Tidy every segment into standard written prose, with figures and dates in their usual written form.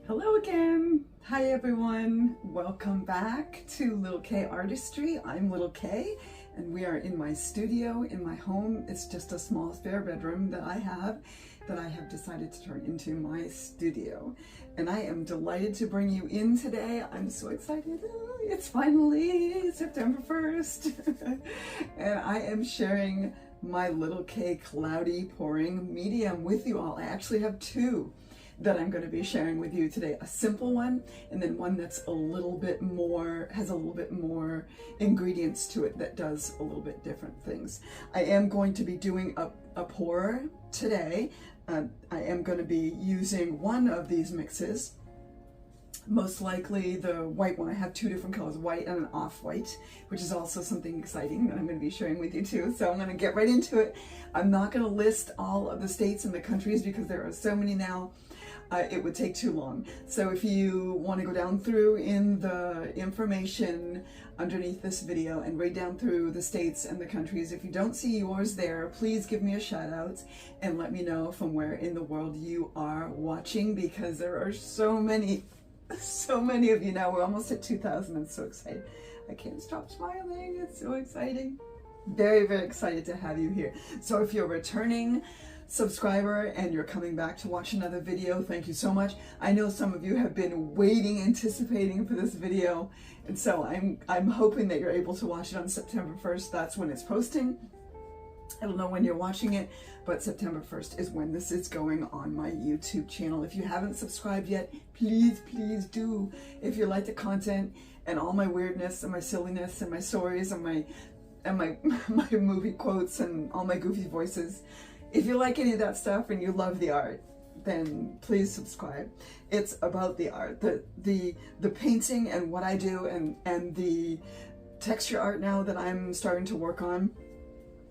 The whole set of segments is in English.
Hello again. Hi everyone. Welcome back to Little K Artistry. I'm Little K and we are in my studio in my home. It's just a small spare bedroom that I have decided to turn into my studio. And I am delighted to bring you in today. I'm so excited. It's finally September 1st. And I am sharing my Little K cloudy pouring medium with you all. I actually have two that I'm going to be sharing with you today. A simple one, and then one that's has a little bit more ingredients to it that does a little bit different things. I am going to be doing a pour today. I am going to be using one of these mixes, most likely the white one. I have two different colors, white and an off-white, which is also something exciting that I'm going to be sharing with you too. So I'm going to get right into it. I'm not going to list all of the states and the countries because there are so many now. It would take too long. So if you want to go down through in the information underneath this video and read down through the states and the countries, if you don't see yours there, please give me a shout out and let me know from where in the world you are watching, because there are so many of you now. We're almost at 2,000. I'm so excited. I can't stop smiling. It's so exciting. Very, very excited to have you here. So if you're returning subscriber and you're coming back to watch another video, thank you so much. I know some of you have been waiting, anticipating for this video, and so I'm hoping that you're able to watch it on September 1st. That's when it's posting. I don't know when you're watching it, but September 1st is when this is going on my YouTube channel. If you haven't subscribed yet, please do. If you like the content and all my weirdness and my silliness and my stories and my movie quotes and all my goofy voices, if you like any of that stuff and you love the art, then please subscribe. It's about the art, the painting and what I do, and the texture art now that I'm starting to work on.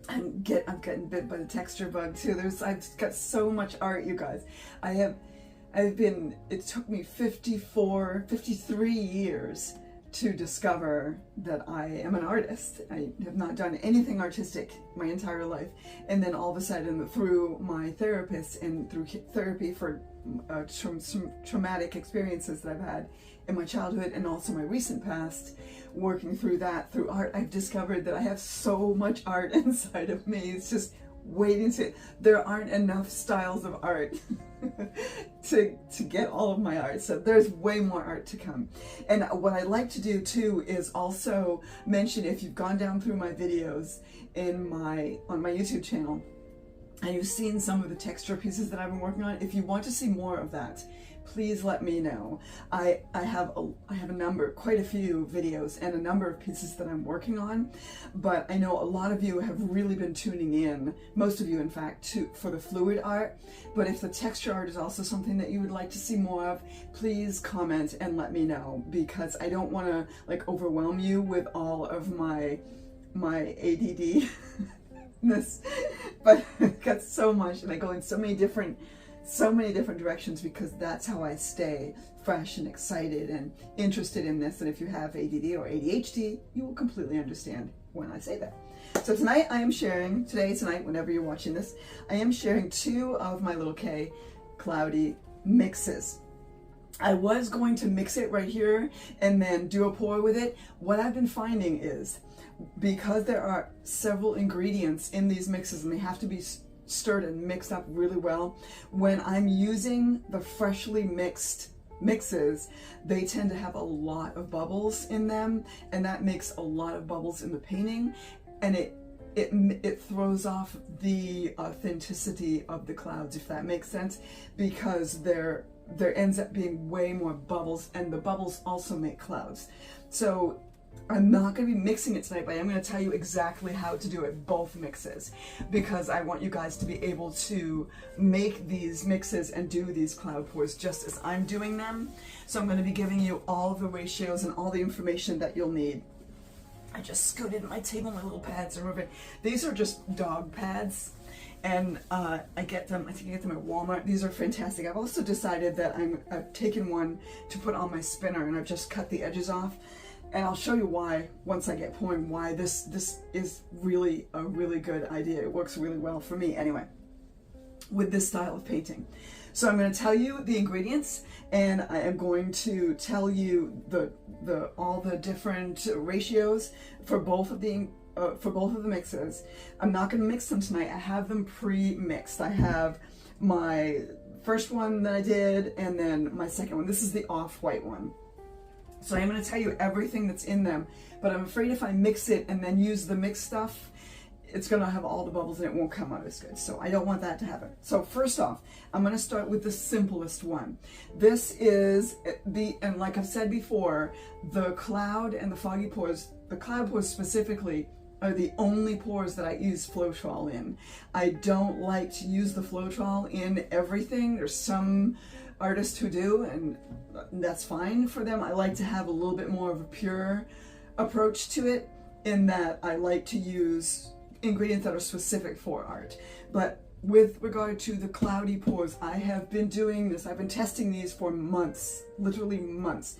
I'm getting bit by the texture bug too. I've got so much art, you guys. It took me 53 years to discover that I am an artist. I have not done anything artistic my entire life. And then all of a sudden, through my therapist and through therapy for some traumatic experiences that I've had in my childhood and also my recent past, working through that, through art, I've discovered that I have so much art inside of me. It's just waiting there aren't enough styles of art to get all of my art. So there's way more art to come. And what I like to do too is also mention, if you've gone down through my videos on my YouTube channel and you've seen some of the texture pieces that I've been working on, if you want to see more of that, please let me know. I have quite a few videos and a number of pieces that I'm working on, but I know a lot of you have really been tuning in, most of you in fact, for the fluid art. But if the texture art is also something that you would like to see more of, please comment and let me know, because I don't want to overwhelm you with all of my ADD but I've got so much and I go in so many different directions, because that's how I stay fresh and excited and interested in this. And if you have ADD or ADHD, you will completely understand when I say that. So tonight, whenever you're watching this, I am sharing two of my Little K cloudy mixes. I was going to mix it right here and then do a pour with it. What I've been finding is, because there are several ingredients in these mixes and they have to be stirred and mixed up really well, when I'm using the freshly mixed mixes, they tend to have a lot of bubbles in them, and that makes a lot of bubbles in the painting, and it throws off the authenticity of the clouds, if that makes sense, because there ends up being way more bubbles, and the bubbles also make clouds. So I'm not going to be mixing it tonight, but I'm going to tell you exactly how to do it, both mixes, because I want you guys to be able to make these mixes and do these cloud pours just as I'm doing them. So I'm going to be giving you all the ratios and all the information that you'll need. I just scooted my table, my little pads are moving. These are just dog pads, and I think I get them at Walmart. These are fantastic. I've also decided that I've taken one to put on my spinner, and I've just cut the edges off. And I'll show you why, once I get pouring, why this is really a really good idea. It works really well for me anyway, with this style of painting. So I'm going to tell you the ingredients, and I am going to tell you all the different ratios for both of the mixes. I'm not going to mix them tonight. I have them pre-mixed. I have my first one that I did, and then my second one. This is the off-white one. So I'm going to tell you everything that's in them, but I'm afraid if I mix it and then use the mixed stuff, it's going to have all the bubbles and it won't come out as good. So I don't want that to happen. So first off, I'm going to start with the simplest one. This is and like I've said before, the cloud and the foggy pores, the cloud pores specifically, are the only pores that I use Floetrol in. I don't like to use the Floetrol in everything. There's some artists who do, and that's fine for them. I like to have a little bit more of a pure approach to it, in that I like to use ingredients that are specific for art. But with regard to the cloudy pores, I have been doing this, I've been testing these for months, literally months.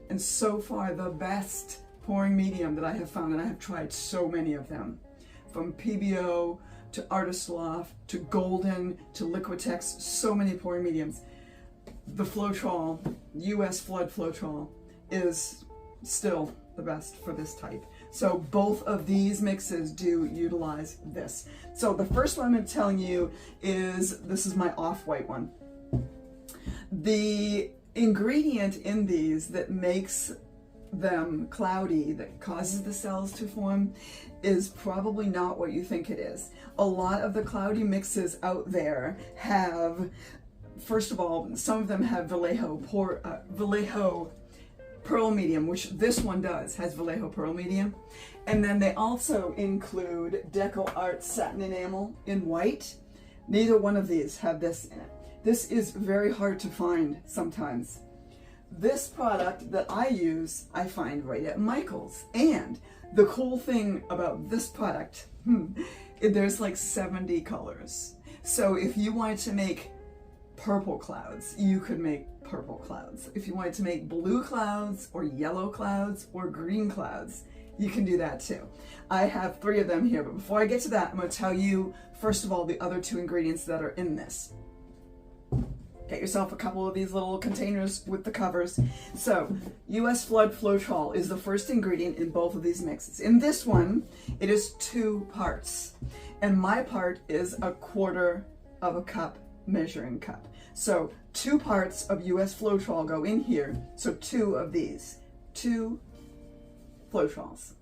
And so far the best pouring medium that I have found, and I have tried so many of them, from Pebeo to Artist Loft to Golden to Liquitex, so many pouring mediums. The Floetrol, US Flood Floetrol, is still the best for this type. So both of these mixes do utilize this. So the first one I'm telling you is, this is my off-white one. The ingredient in these that makes them cloudy, that causes the cells to form, is probably not what you think it is. A lot of the cloudy mixes out there have, first of all, some of them have Vallejo pearl medium, which this one has Vallejo pearl medium. And then they also include Deco Art satin enamel in white. Neither one of these have this in it. This is very hard to find sometimes. This product that I use, I find right at Michael's. And the cool thing about this product, there's like 70 colors. So if you wanted to make purple clouds, you could make purple clouds. If you wanted to make blue clouds or yellow clouds or green clouds, you can do that too. I have 3 of them here, but before I get to that, I'm going to tell you first of all the other 2 ingredients that are in this. Get yourself a couple of these little containers with the covers. So US Flood Floetrol is the first ingredient in both of these mixes. In this one, it is 2 parts, and my part is 1/4 of a cup measuring cup. So 2 parts of US Floetrol go in here. So 2 of these, 2 Floetrols.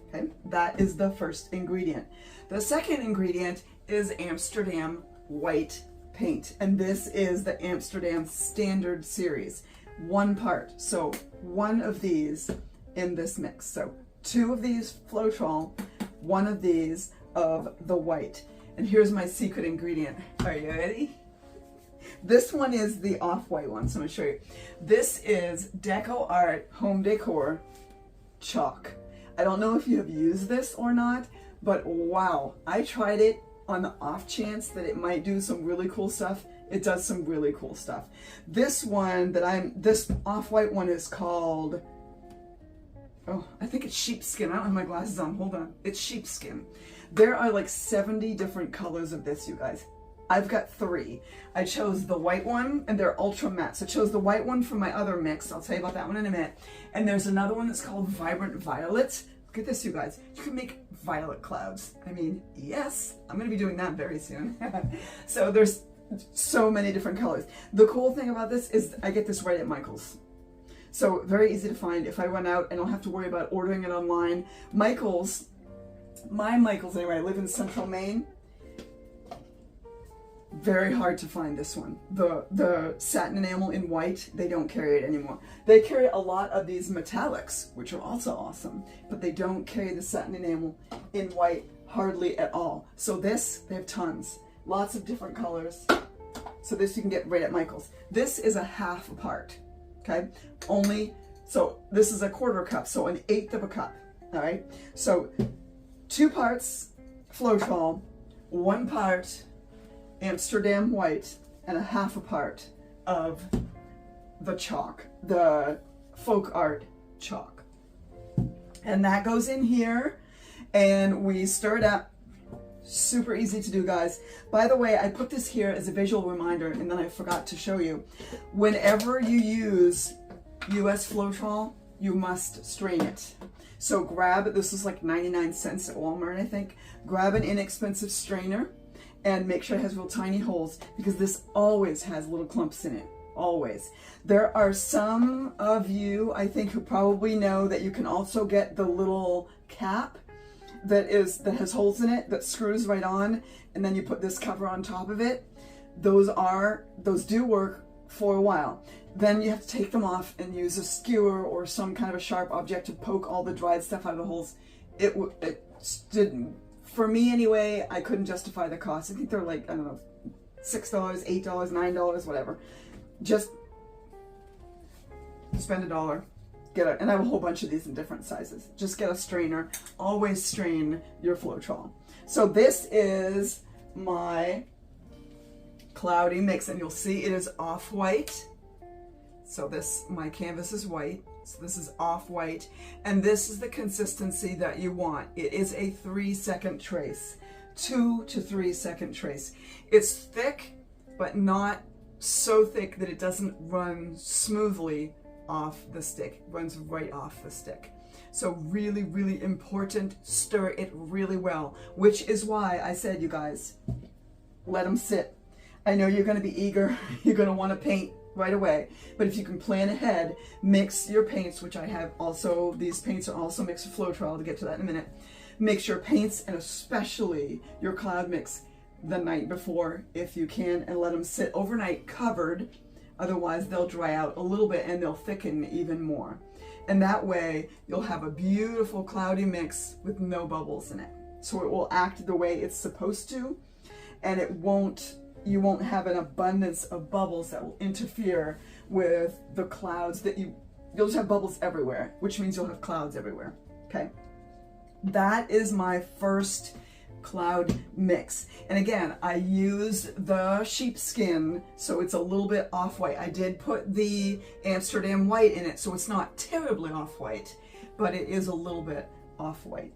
Okay, that is the first ingredient. The second ingredient is Amsterdam white paint, and this is the Amsterdam Standard Series. 1 part, so 1 of these in this mix. So 2 of these Floetrol, 1 of these of the white. And here's my secret ingredient. Are you ready? This one is the off-white one, so I'm going to show you. This is Deco Art Home Decor Chalk. I don't know if you have used this or not, but wow, I tried it on the off chance that it might do some really cool stuff. It does some really cool stuff. This one this off-white one is called, oh, I think it's sheepskin. I don't have my glasses on, hold on. It's sheepskin. There are like 70 different colors of this, you guys. I've got 3. I chose the white one, and they're ultra matte. So I chose the white one from my other mix. I'll tell you about that one in a minute. And there's another one that's called Vibrant Violet. Look at this, you guys. You can make violet clouds. I mean, yes, I'm going to be doing that very soon. So there's so many different colors. The cool thing about this is I get this right at Michael's. So very easy to find. If I run out, I don't have to worry about ordering it online. Michael's, my Michael's anyway, I live in Central Maine. Very hard to find this one. The satin enamel in white, they don't carry it anymore. They carry a lot of these metallics, which are also awesome, but they don't carry the satin enamel in white hardly at all. So this, they have tons. Lots of different colors. So this you can get right at Michael's. This is a half a part, okay? So this is a 1/4 cup, so 1/8 of a cup, all right? So 2 parts Floetrol, 1 part Amsterdam white, and 1/2 a part of the chalk, the folk art chalk. And that goes in here, and we stir it up, Super easy to do, guys. By the way, I put this here as a visual reminder, and then I forgot to show you. Whenever you use US Floetrol, you must strain it. So grab, this is like 99 cents at Walmart, I think. Grab an inexpensive strainer and make sure it has real tiny holes, because this always has little clumps in it. Always. There are some of you, I think, who probably know that you can also get the little cap that has holes in it that screws right on, and then you put this cover on top of it. Those do work for a while. Then you have to take them off and use a skewer or some kind of a sharp object to poke all the dried stuff out of the holes. It didn't, for me anyway, I couldn't justify the cost. I think they're like, I don't know, $6, $8, $9, whatever. Just spend $1. Get it, and I have a whole bunch of these in different sizes. Just get a strainer. Always strain your Floetrol. So this is my cloudy mix, and you'll see it is off-white. So my canvas is white, so this is off-white, and this is the consistency that you want. It is a 3-second trace, 2 to 3 second trace. It's thick, but not so thick that it doesn't run smoothly off the stick. It runs right off the stick. So really, really important, stir it really well, which is why I said, you guys, let them sit. I know you're going to be eager, you're going to want to paint right away, but if you can plan ahead, mix your paints, which I have also, these paints are also mixed with Floetrol, I'll get to that in a minute. Mix your paints, and especially your cloud mix, the night before if you can, and let them sit overnight covered. Otherwise they'll dry out a little bit and they'll thicken even more. And that way you'll have a beautiful cloudy mix with no bubbles in it. So it will act the way it's supposed to, and you won't have an abundance of bubbles that will interfere with the clouds you'll just have bubbles everywhere, which means you'll have clouds everywhere. Okay. That is my first cloud mix. And again, I used the sheepskin, so it's a little bit off-white. I did put the Amsterdam white in it, so it's not terribly off-white, but it is a little bit off-white.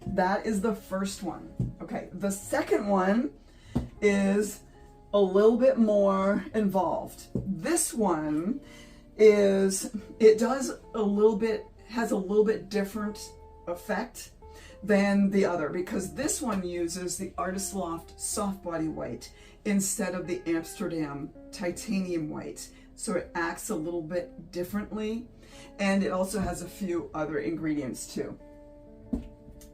That is the first one. Okay, the second one is a little bit more involved. This one has a little bit different effect than the other, because this one uses the Artist Loft Soft Body White instead of the Amsterdam Titanium White. So it acts a little bit differently, and it also has a few other ingredients too.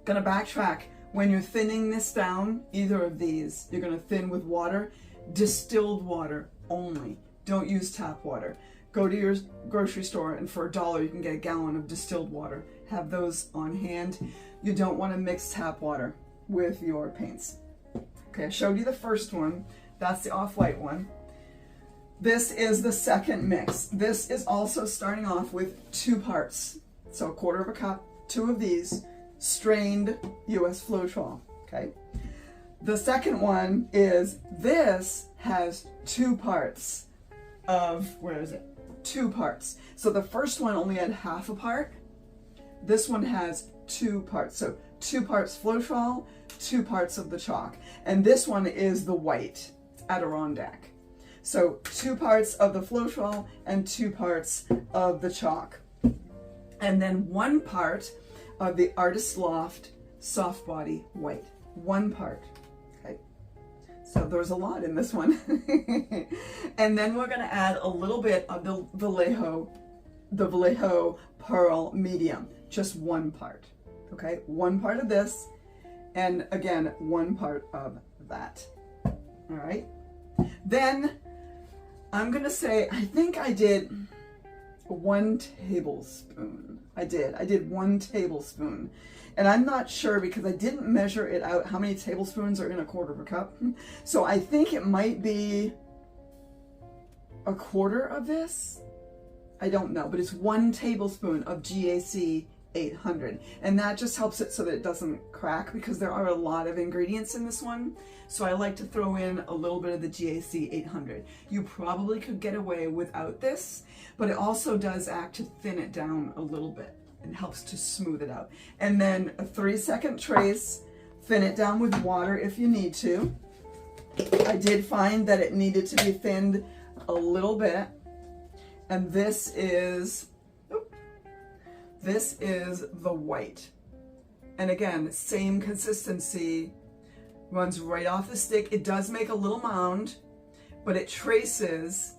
Gonna backtrack. When you're thinning this down, either of these, you're gonna thin with water, distilled water only. Don't use tap water. Go to your grocery store, and for $1 you can get a gallon of distilled water. Have those on hand. You don't want to mix tap water with your paints. Okay, I showed you the first one. That's the off-white one. This is the second mix. This is also starting off with 2 parts. So 1/4 cup, 2 of these, strained US Floetrol, okay? The second one is, this has 2 parts of, 2 parts. So the first one only had half a part. This one has 2 parts. So 2 parts Floetrol, 2 parts of the chalk. And this one is the white Adirondack. So 2 parts of the Floetrol and 2 parts of the chalk. And then 1 part of the Artist Loft Soft Body White. 1 part. Okay. So there's a lot in this one. And then we're going to add a little bit of the Vallejo Pearl Medium. Just 1 part. Okay, 1 part of this, and again, 1 part of that. All right. Then I'm gonna say, I think I did 1 tablespoon. I did 1 tablespoon, and I'm not sure because I didn't measure it out how many tablespoons are in a 1/4 cup. So I think it might be 1/4 of this. I don't know, but it's 1 tablespoon of GAC 800, and that just helps it so that it doesn't crack, because there are a lot of ingredients in this one. So I like to throw in a little bit of the GAC 800. You probably could get away without this, but it also does act to thin it down a little bit and helps to smooth it out. And then a 3-second trace Thin it down with water if you need to. I did find that it needed to be thinned a little bit. And this is the white. And again, same consistency, runs right off the stick. It does make a little mound, but it traces,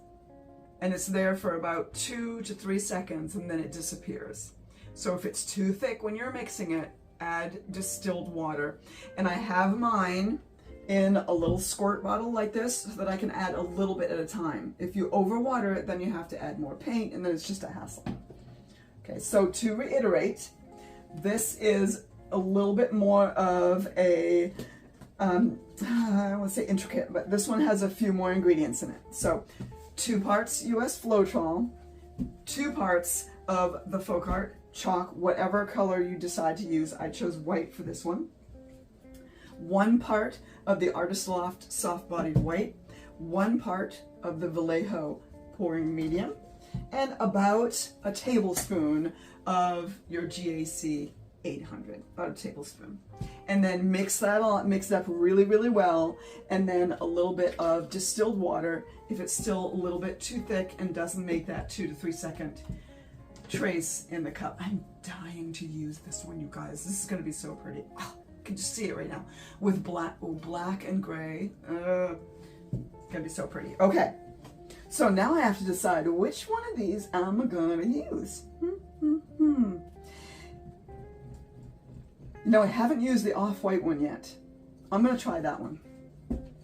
and it's there for about 2 to 3 seconds, and then it disappears. So if it's too thick when you're mixing it, add distilled water. And I have mine in a little squirt bottle like this so that I can add a little bit at a time. If you overwater it, then you have to add more paint, and then it's just a hassle. Okay, so to reiterate, this is a little bit more of a, I don't want to say intricate, but this one has a few more ingredients in it. So 2 parts US Floetrol, 2 parts of the Folk Art chalk, whatever color you decide to use. I chose white for this one. 1 part of the Artist Loft Soft Bodied White, 1 part of the Vallejo Pouring Medium, and about a tablespoon of your GAC 800, about a tablespoon. And then mix that all, mix it up really, really well, and then a little bit of distilled water if it's still a little bit too thick and doesn't make that 2 to 3 second trace in the cup. I'm dying to use this one, you guys. This is going to be so pretty. Oh, I can just see it right now with black, black and gray. It's gonna be so pretty. Okay, so now I have to decide which one of these I'm gonna use. No, I haven't used the off-white one yet. I'm gonna try that one.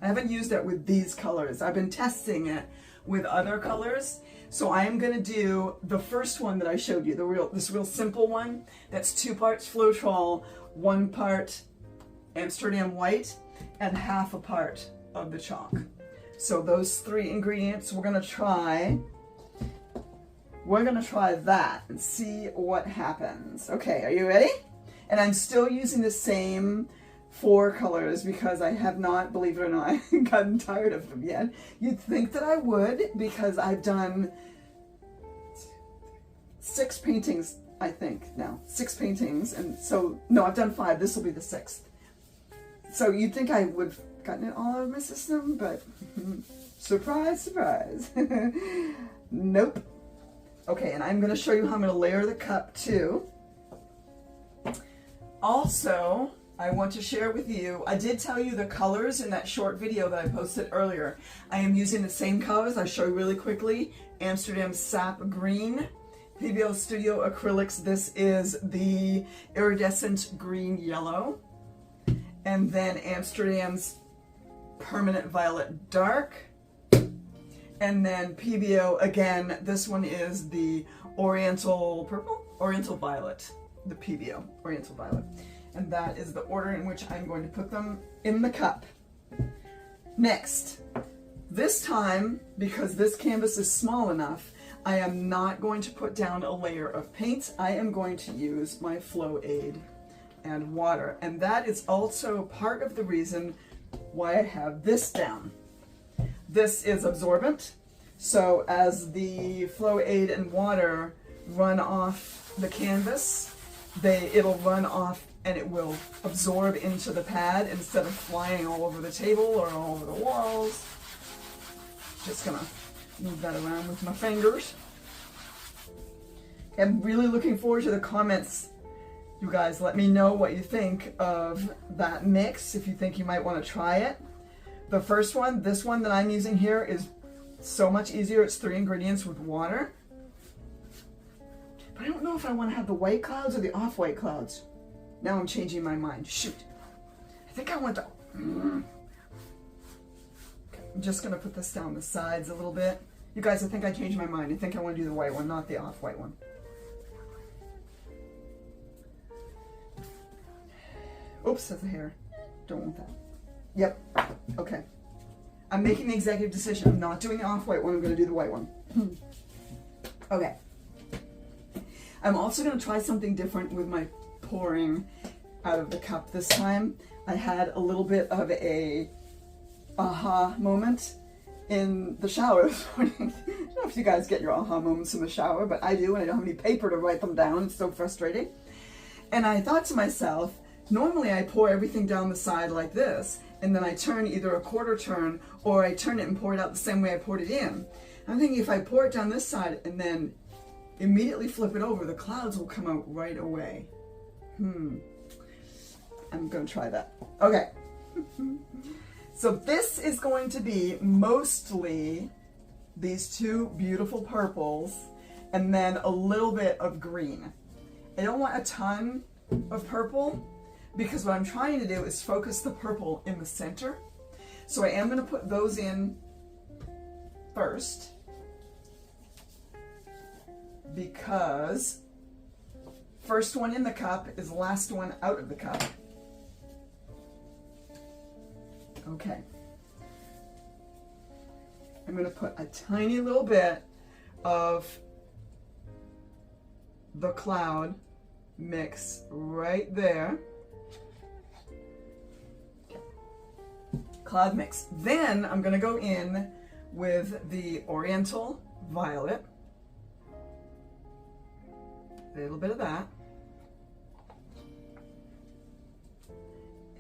I haven't used it with these colors. I've been testing it with other colors. So I am gonna do the first one that I showed you, this real simple one. That's 2 parts Floetrol, 1 part Amsterdam white, and half a part of the chalk. So those 3 ingredients, we're gonna try that and see what happens. Okay, are you ready? And I'm still using the same 4 colors because I have not, believe it or not, gotten tired of them yet. You'd think that I would, because I've done 6 paintings, I think now. 6 paintings, and so, no, I've done 5. This will be the 6th. So you'd think I would have gotten it all out of my system, but surprise, surprise. Nope. Okay, and I'm going to show you how I'm going to layer the cup too. Also, I want to share with you, I did tell you the colors in that short video that I posted earlier. I am using the same colors. I'll show you really quickly. Amsterdam Sap Green, Pebeo Studio Acrylics. This is the Iridescent Green Yellow. And then Amsterdam's Permanent Violet Dark. And then Pebeo, again, this one is the Oriental Purple? Oriental Violet. The Pebeo Oriental Violet. And that is the order in which I'm going to put them in the cup. Next, this time, because this canvas is small enough, I am not going to put down a layer of paint. I am going to use my Flow Aid and water. And that is also part of the reason why I have this down. This is absorbent, so as the Flow Aid and water run off the canvas, it'll run off and it will absorb into the pad instead of flying all over the table or all over the walls. Just gonna move that around with my fingers. I'm really looking forward to the comments. You guys, let me know what you think of that mix, if you think you might want to try it. The first one, this one that I'm using here, is so much easier. It's 3 ingredients with water. But I don't know if I want to have the white clouds or the off-white clouds. Now I'm changing my mind. Shoot. I think I want the... Okay, I'm just going to put this down the sides a little bit. You guys, I think I changed my mind. I think I want to do the white one, not the off-white one. Oops, that's a hair. Don't want that. Yep. Okay. I'm making the executive decision. I'm not doing the off-white one. I'm going to do the white one. Okay. I'm also going to try something different with my pouring out of the cup this time. I had a little bit of a aha moment in the shower this morning. I don't know if you guys get your aha moments in the shower, but I do, and I don't have any paper to write them down. It's so frustrating. And I thought to myself, Normally I pour everything down the side like this, and then I turn either a quarter turn or I turn it and pour it out the same way I poured it in. I'm thinking if I pour it down this side and then immediately flip it over, the clouds will come out right away. I'm gonna try that. Okay. So this is going to be mostly these two beautiful purples and then a little bit of green. I don't want a ton of purple because what I'm trying to do is focus the purple in the center. So I am going to put those in first because first one in the cup is the last one out of the cup. Okay. I'm going to put a tiny little bit of the cloud mix right there. Okay. Cloud mix. Then I'm going to go in with the Oriental Violet. A little bit of that.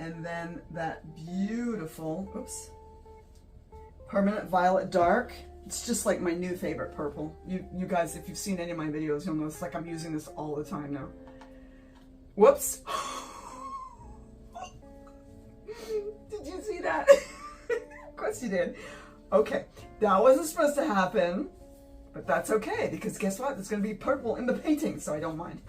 And then that beautiful, oops, Permanent Violet Dark. It's just like my new favorite purple. You guys, if you've seen any of my videos, you'll notice like I'm using this all the time now. Whoops. Did you see that? Of course you did. Okay, that wasn't supposed to happen, but that's okay because guess what? There's going to be purple in the painting, so I don't mind.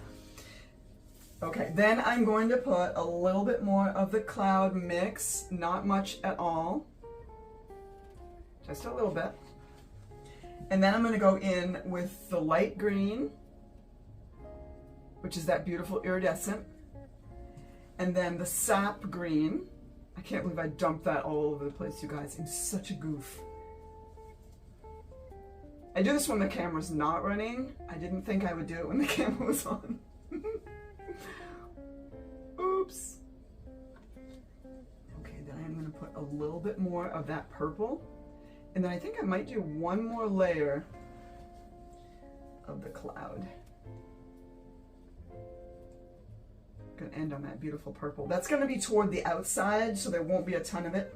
Okay, then I'm going to put a little bit more of the cloud mix, not much at all, just a little bit. And then I'm going to go in with the light green, which is that beautiful iridescent, and then the sap green. I can't believe I dumped that all over the place, you guys. I'm such a goof. I do this when the camera's not running. I didn't think I would do it when the camera was on. Oops. Okay, then I'm going to put a little bit more of that purple. And then I think I might do one more layer of the cloud. I'm going to end on that beautiful purple. That's going to be toward the outside, so there won't be a ton of it.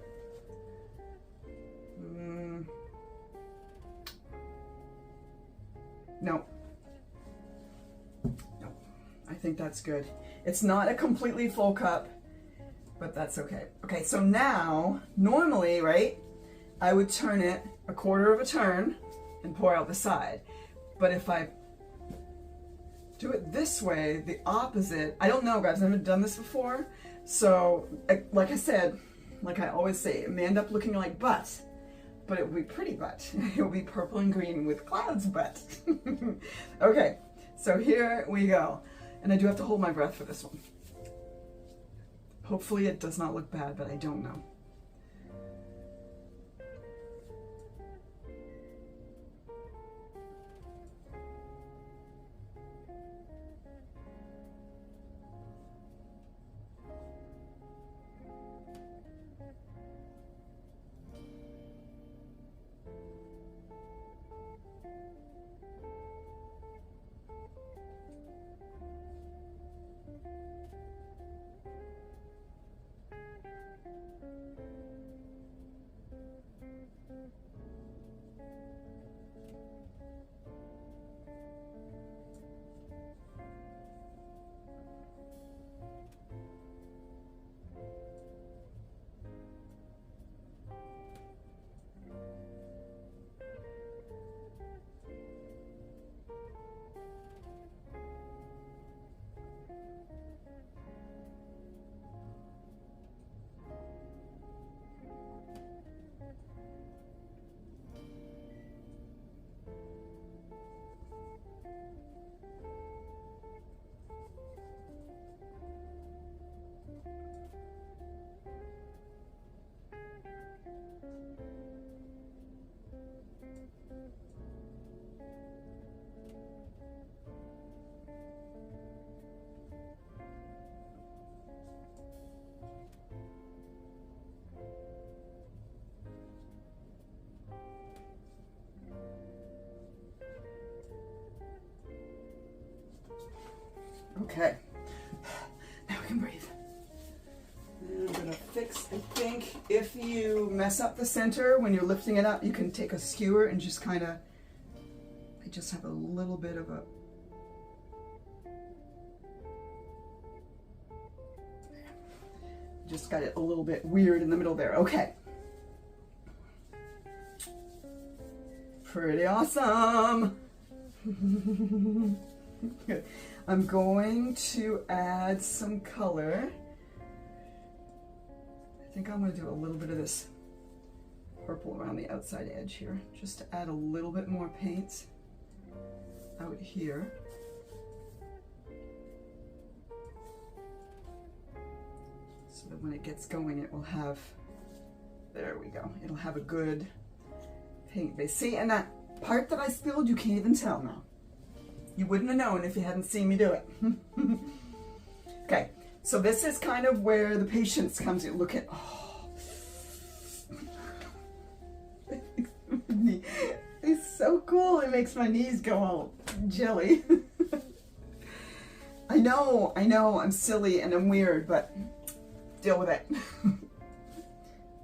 No. No. I think that's good. It's not a completely full cup, but that's okay. Okay, so now, normally, right, I would turn it a quarter of a turn and pour out the side. But if I do it this way, the opposite, I don't know, guys, I haven't done this before. So, like I said, like I always say, it may end up looking like butt, but it will be pretty butt. It will be purple and green with clouds butt. Okay, so here we go. And I do have to hold my breath for this one. Hopefully it does not look bad, but I don't know. Okay, now we can breathe. gonna fix, I think if you mess up the center when you're lifting it up, you can take a skewer and just kind of, I just have a little bit of a, just got it a little bit weird in the middle there. Okay. Pretty awesome. Good. I'm going to add some color. I think I'm going to do a little bit of this purple around the outside edge here, just to add a little bit more paint out here. So that when it gets going, it will have, there we go, it'll have a good paint base. See, and that part that I spilled, you can't even tell now. You wouldn't have known if you hadn't seen me do it. Okay, so this is kind of where the patience comes in. Look at, oh. It's so cool. It makes my knees go all jelly. I know, I'm silly and I'm weird, but deal with it.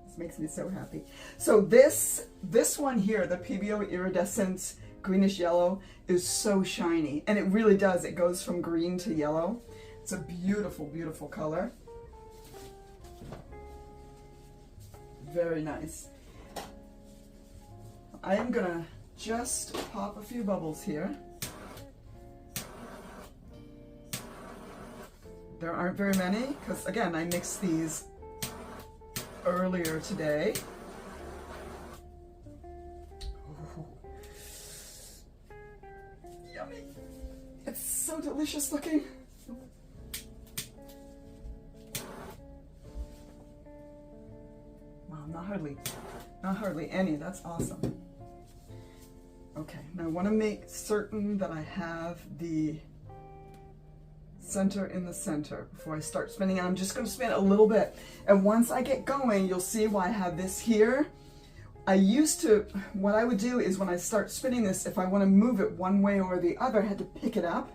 This makes me so happy. So this one here, the Pebeo Iridescent greenish yellow, is so shiny, and it really does. It goes from green to yellow. It's a beautiful, beautiful color. Very nice. I am gonna just pop a few bubbles here. There aren't very many, because again, I mixed these earlier today. Ooh. Yummy. It's so delicious looking. Wow, not hardly any. That's awesome. Okay, now I want to make certain that I have the center in the center before I start spinning. I'm just going to spin a little bit, and once I get going, you'll see why I have this here. I used to, what I would do is when I start spinning this, if I want to move it one way or the other, I had to pick it up,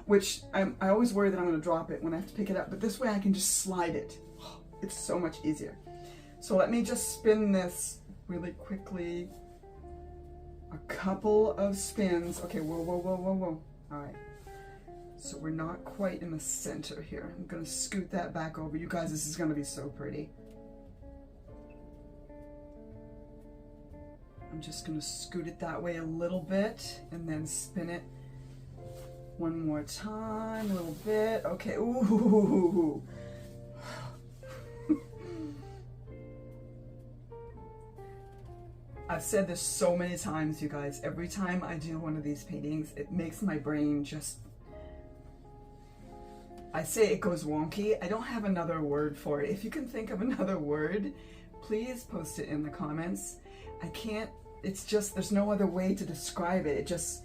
which I always worry that I'm going to drop it when I have to pick it up, but this way I can just slide it. Oh, it's so much easier. So let me just spin this really quickly. A couple of spins. Okay, whoa, whoa, whoa, whoa, whoa. All right. So we're not quite in the center here. I'm gonna scoot that back over. You guys, this is gonna be so pretty. I'm just gonna scoot it that way a little bit and then spin it one more time, a little bit. Okay, ooh. I've said this so many times, you guys. Every time I do one of these paintings, it makes my brain just, I say it goes wonky. I don't have another word for it. If you can think of another word, please post it in the comments. I can't, it's just, there's no other way to describe it. It just,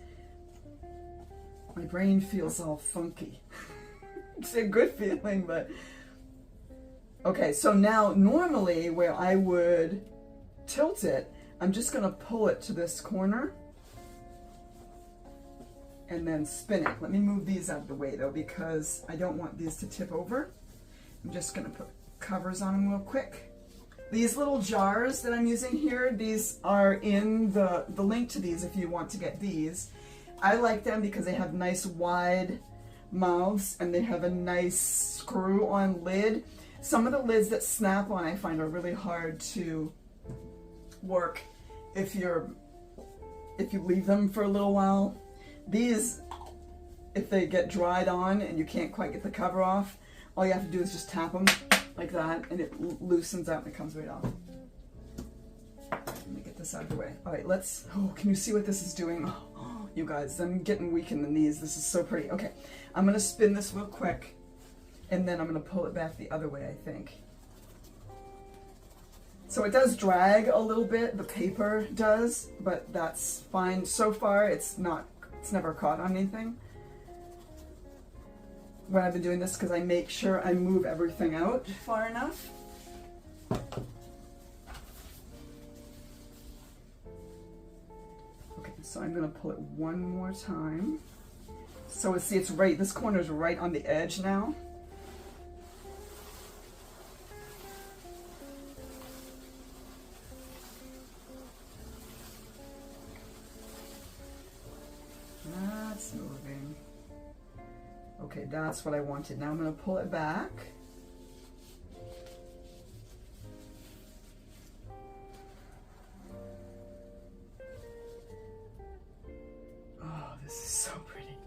my brain feels all funky. It's a good feeling, but. Okay, so now normally where I would tilt it, I'm just gonna pull it to this corner and then spin it. Let me move these out of the way though, because I don't want these to tip over. I'm just gonna put covers on them real quick. These little jars that I'm using here, these are in the link to these if you want to get these. I like them because they have nice wide mouths and they have a nice screw-on lid. Some of the lids that snap on I find are really hard to work if you leave them for a little while. These, if they get dried on and you can't quite get the cover off, all you have to do is just tap them like that and it loosens out and it comes right off. Let me get this out of the way. All right, let's, oh, can you see what this is doing? Oh, you guys, I'm getting weak in the knees. This is so pretty. Okay, I'm gonna spin this real quick and then I'm gonna pull it back the other way, I think. So it does drag a little bit, the paper does, but that's fine. So far, it's never caught on anything when I've been doing this because I make sure I move everything out far enough. Okay, so I'm gonna pull it one more time. So see, it's right, this corner is right on the edge now. moving. Okay, that's what I wanted. Now I'm going to pull it back. Oh, this is so pretty.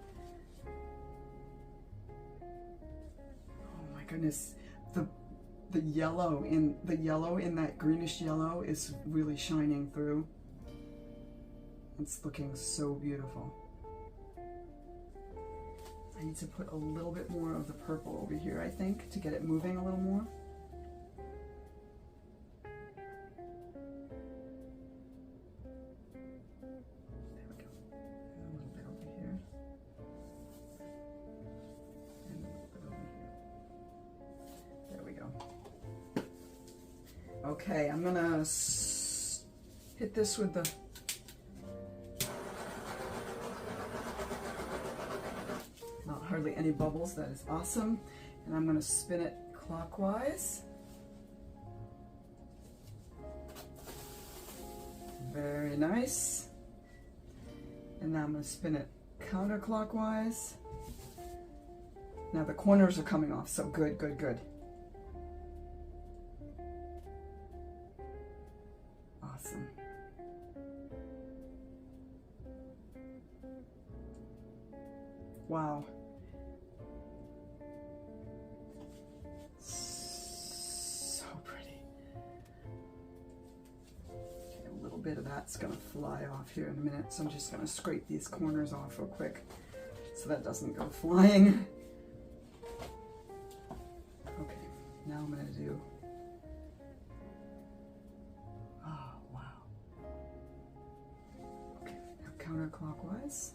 Oh my goodness. The yellow in that greenish yellow is really shining through. It's looking so beautiful. I need to put a little bit more of the purple over here, I think, to get it moving a little more. There we go. And a little bit over here. And a little bit over here. There we go. Okay, I'm gonna hit this with the hardly any bubbles. That is awesome. And I'm going to spin it clockwise. Very nice. And now I'm going to spin it counterclockwise. Now the corners are coming off, so good, good, good. Awesome. Wow. Bit of that's going to fly off here in a minute, so I'm just going to scrape these corners off real quick so that doesn't go flying. Okay, now I'm going to do, oh wow, okay, now counterclockwise.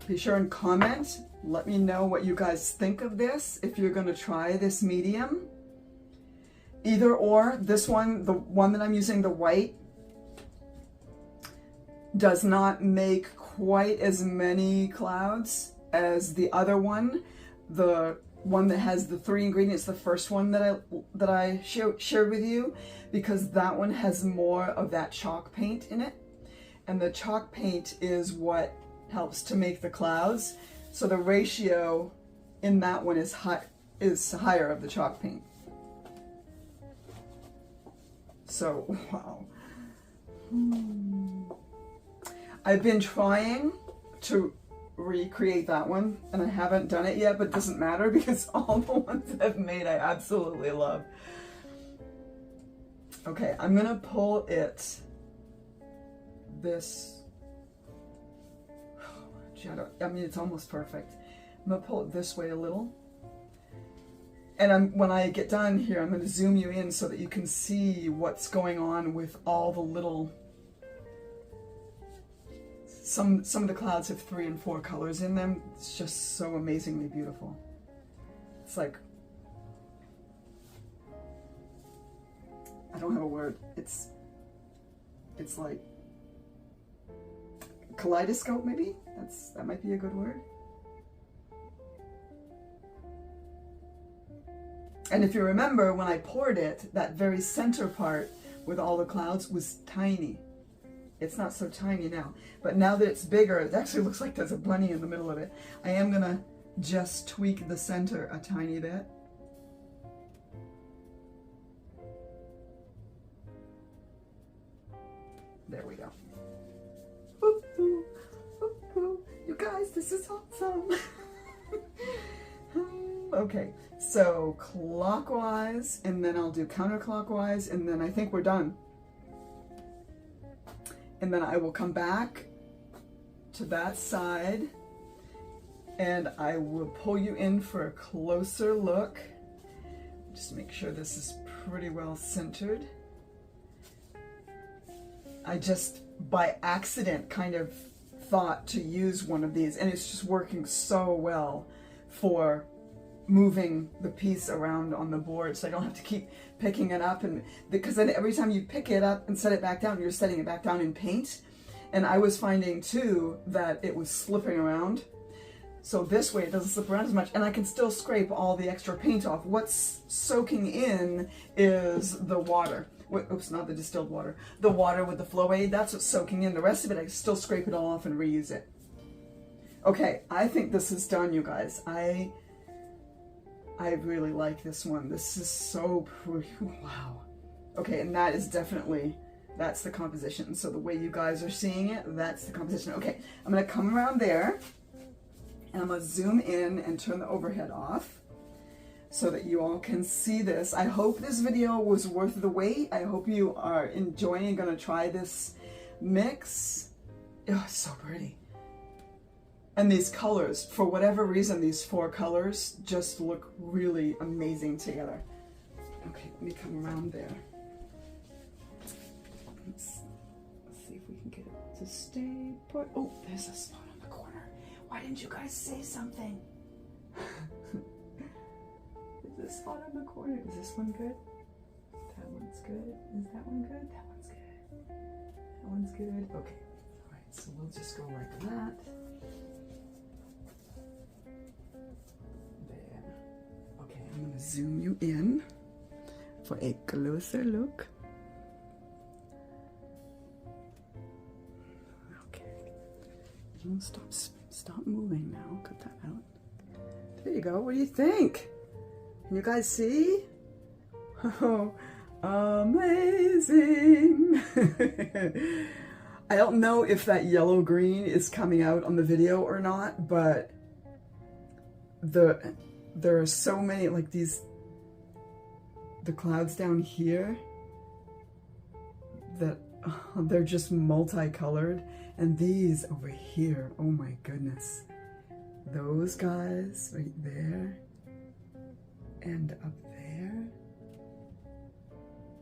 Be sure and comment. Let me know what you guys think of this, if you're going to try this medium. Either or, this one, the one that I'm using, the white, does not make quite as many clouds as the other one. The one that has the 3 ingredients, the first one that I shared with you, because that one has more of that chalk paint in it. And the chalk paint is what helps to make the clouds. So the ratio in that one is higher of the chalk paint. So, wow. I've been trying to recreate that one, and I haven't done it yet, but it doesn't matter because all the ones that I've made I absolutely love. Okay, I'm gonna pull it this, I mean, it's almost perfect. I'm gonna pull it this way a little. And when I get done here, I'm gonna zoom you in so that you can see what's going on with all the little, some of the clouds have 3 and 4 colors in them. It's just so amazingly beautiful. It's like, I don't have a word. It's like kaleidoscope, maybe? That might be a good word. And if you remember, when I poured it, that very center part with all the clouds was tiny. It's not so tiny now. But now that it's bigger, it actually looks like there's a bunny in the middle of it. I am gonna just tweak the center a tiny bit. There we go. You guys, this is awesome. Okay, so clockwise, and then I'll do counterclockwise, and then I think we're done. And then I will come back to that side, and I will pull you in for a closer look. Just make sure this is pretty well centered. I just, by accident, kind of thought to use one of these, and it's just working so well for moving the piece around on the board, so I don't have to keep picking it up, and because then every time you pick it up and set it back down, you're setting it back down in paint. And I was finding too that it was slipping around. So this way it doesn't slip around as much, and I can still scrape all the extra paint off. What's soaking in is the water. Oops, not the distilled water. The water with the flow aid, that's what's soaking in. The rest of it, I can still scrape it all off and reuse it. Okay, I think this is done, you guys. I really like this one. This is so pretty. Wow. Okay, and that is definitely, that's the composition. So the way you guys are seeing it, that's the composition. Okay, I'm gonna come around there, and I'm gonna zoom in and turn the overhead off so that you all can see this. I hope this video was worth the wait. I hope you are enjoying and gonna try this mix. Oh, it's so pretty. And these colors, for whatever reason, these 4 colors just look really amazing together. Okay, let me come around there. Let's see if we can get it to stay put. Oh, there's a spot on the corner. Why didn't you guys say something? There's a spot on the corner. Is this one good? That one's good. Is that one good? That one's good. That one's good. Okay. All right, so we'll just go like that. There. Okay, I'm going to zoom you in for a closer look. Okay. Stop moving now. Cut that out. There you go. What do you think? Can you guys see? Oh, amazing. I don't know if that yellow green is coming out on the video or not, but there are so many, like the clouds down here that they're just multicolored, and these over here, oh my goodness, those guys right there and up there,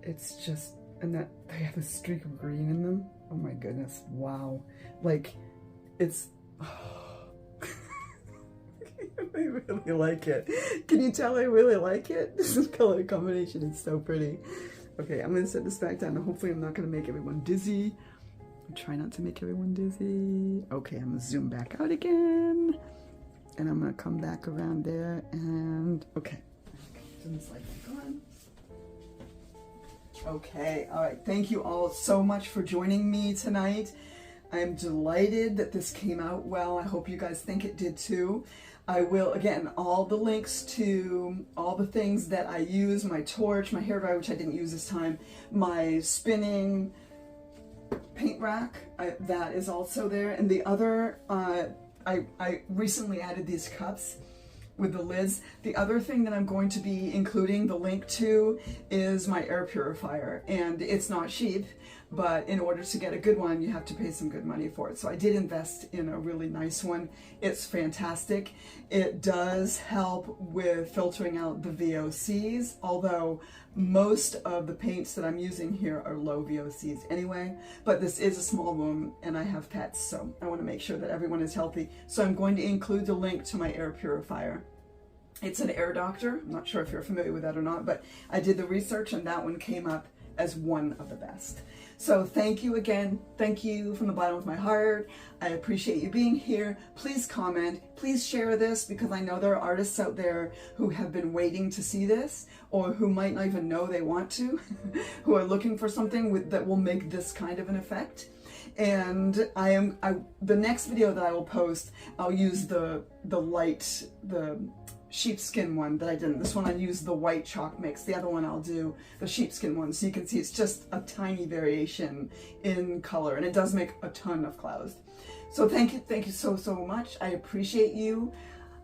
it's just, and that they have a streak of green in them. Oh my goodness, wow. Like, it's, oh. I really like it. Can you tell I really like it? This color combination is so pretty. Okay, I'm gonna set this back down, and hopefully I'm not gonna make everyone dizzy. Try not to make everyone dizzy. Okay, I'm gonna zoom back out again, and I'm gonna come back around there, and okay. Turn this light back on. Okay, all right. Thank you all so much for joining me tonight. I'm delighted that this came out well. I hope you guys think it did too. I will, again, all the links to all the things that I use, my torch, my hairdryer, which I didn't use this time, my spinning paint rack, that is also there. And the other, I recently added these cups with the lids. The other thing that I'm going to be including the link to is my air purifier, and it's not cheap, but in order to get a good one, you have to pay some good money for it. So I did invest in a really nice one. It's fantastic. It does help with filtering out the VOCs, although most of the paints that I'm using here are low VOCs anyway, but this is a small room and I have pets, so I want to make sure that everyone is healthy. So I'm going to include the link to my air purifier. It's an Air Doctor. I'm not sure if you're familiar with that or not, but I did the research and that one came up as one of the best. So thank you again. Thank you from the bottom of my heart. I appreciate you being here. Please comment. Please share this, because I know there are artists out there who have been waiting to see this, or who might not even know they want to, who are looking for something that will make this kind of an effect. And the next video that I will post, I'll use the sheepskin one that I didn't. This one I used the white chalk mix. The other one I'll do the sheepskin one. So you can see it's just a tiny variation in color, and it does make a ton of clouds. So thank you so much. I appreciate you.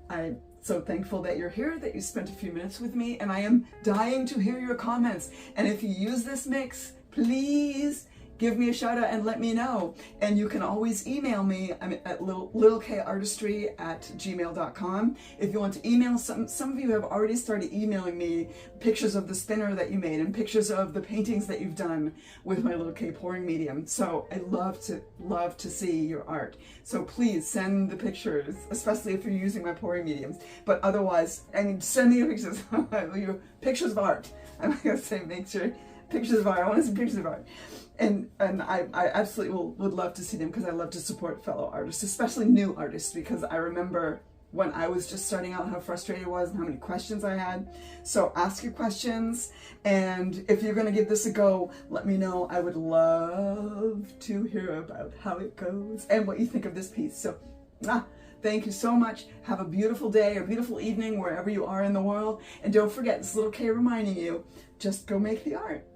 I'm so thankful that you're here, that you spent a few minutes with me, and I am dying to hear your comments. And if you use this mix, please give me a shout out and let me know. And you can always email me. I'm at littlekartistry@gmail.com. If you want to email, some of you have already started emailing me pictures of the spinner that you made and pictures of the paintings that you've done with my Little K pouring medium. So I love to see your art. So please send the pictures, especially if you're using my pouring mediums. But otherwise, send me your pictures, your pictures of art. I'm gonna say, make sure pictures of art. I want to see pictures of art. And I absolutely would love to see them, because I love to support fellow artists, especially new artists, because I remember when I was just starting out, how frustrated I was and how many questions I had. So ask your questions, and if you're gonna give this a go, let me know. I would love to hear about how it goes and what you think of this piece. So thank you so much. Have a beautiful day or beautiful evening wherever you are in the world. And don't forget, this little K reminding you, just go make the art.